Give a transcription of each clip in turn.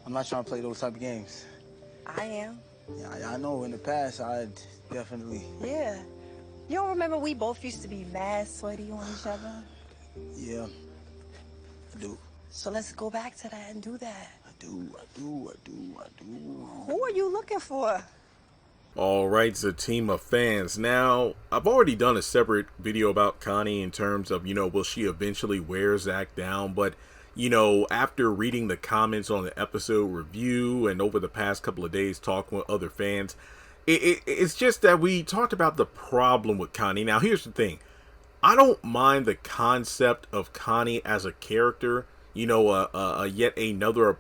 I'm not trying to play those type of games. I am. Yeah, I know in the past I'd definitely. Yeah. You don't remember we both used to be mad sweaty on each other? Yeah, I do. So let's go back to that and do that. I do. Who are you looking for? Alright, Zatima fans. Now, I've already done a separate video about Connie in terms of, will she eventually wear Zach down? But, after reading the comments on the episode review and over the past couple of days talking with other fans, it's just that we talked about the problem with Connie. Now, here's the thing. I don't mind the concept of Connie as a character, yet another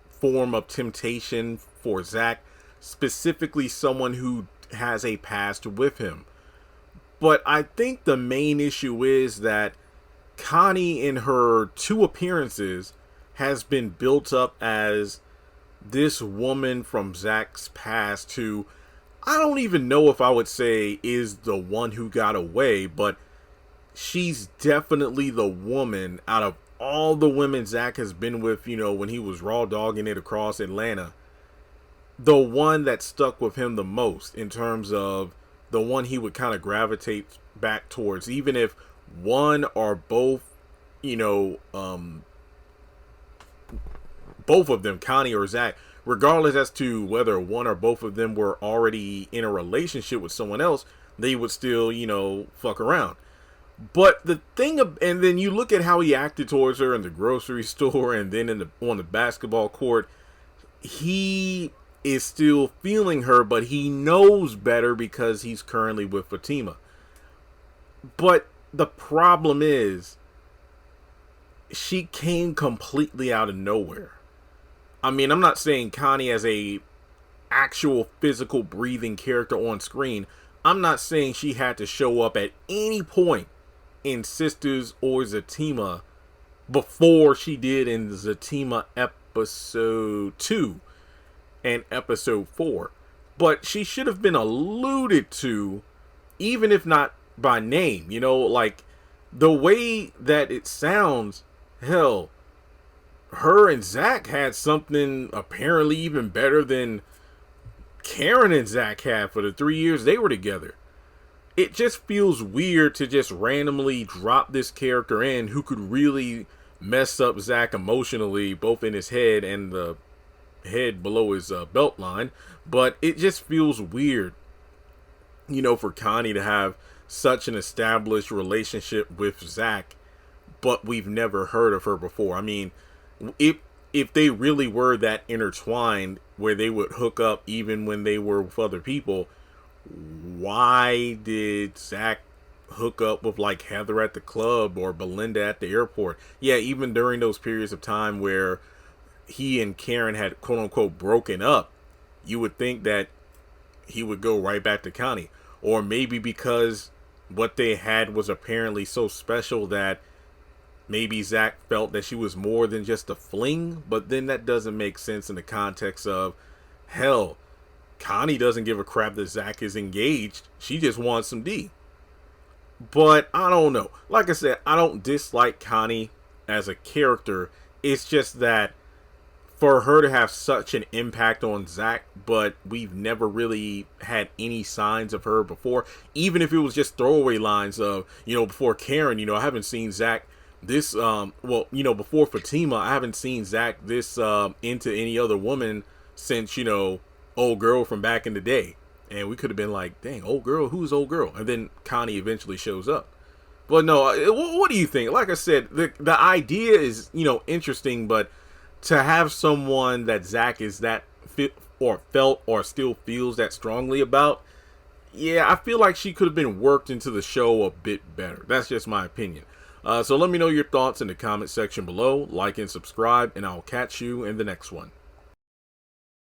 form of temptation for Zach, specifically someone who has a past with him. But I think the main issue is that Connie, in her 2 appearances, has been built up as this woman from Zach's past who I don't even know if I would say is the one who got away, but she's definitely the woman out of all the women Zach has been with, when he was raw dogging it across Atlanta, the one that stuck with him the most in terms of the one he would kind of gravitate back towards, even if one or both, both of them, Connie or Zach, regardless as to whether one or both of them were already in a relationship with someone else, they would still, fuck around. But the thing, and then you look at how he acted towards her in the grocery store and then on the basketball court, he is still feeling her, but he knows better because he's currently with Fatima. But the problem is, she came completely out of nowhere. I mean, I'm not saying Connie as a actual physical breathing character on screen. I'm not saying she had to show up at any point in Sistas or Zatima before she did in Zatima episode 2 and episode 4. But she should have been alluded to, even if not by name. Like the way that it sounds, hell, her and Zach had something apparently even better than Karen and Zach had for the 3 years they were together. It just feels weird to just randomly drop this character in who could really mess up Zach emotionally, both in his head and the head below his belt line. But it just feels weird, for Connie to have such an established relationship with Zach, but we've never heard of her before. I mean, if they really were that intertwined where they would hook up even when they were with other people, why did Zach hook up with like Heather at the club or Belinda at the airport? Yeah, even during those periods of time where he and Karen had quote unquote broken up, you would think that he would go right back to Connie. Or maybe because what they had was apparently so special that maybe Zach felt that she was more than just a fling. But then that doesn't make sense in the context of, hell, Connie doesn't give a crap that Zach is engaged. She just wants some D. But I don't know. Like I said, I don't dislike Connie as a character. It's just that for her to have such an impact on Zach, but we've never really had any signs of her before. Even if it was just throwaway lines of, before Karen, I haven't seen Zach this, before Fatima, I haven't seen Zach this into any other woman since, old girl from back in the day. And we could have been like, dang, old girl, who's old girl? And then Connie eventually shows up. But no, what do you think? Like I said, the idea is, interesting, but to have someone that Zach is that fit or felt or still feels that strongly about, yeah, I feel like she could have been worked into the show a bit better. That's just my opinion. So let me know your thoughts in the comment section below. Like and subscribe, and I'll catch you in the next one.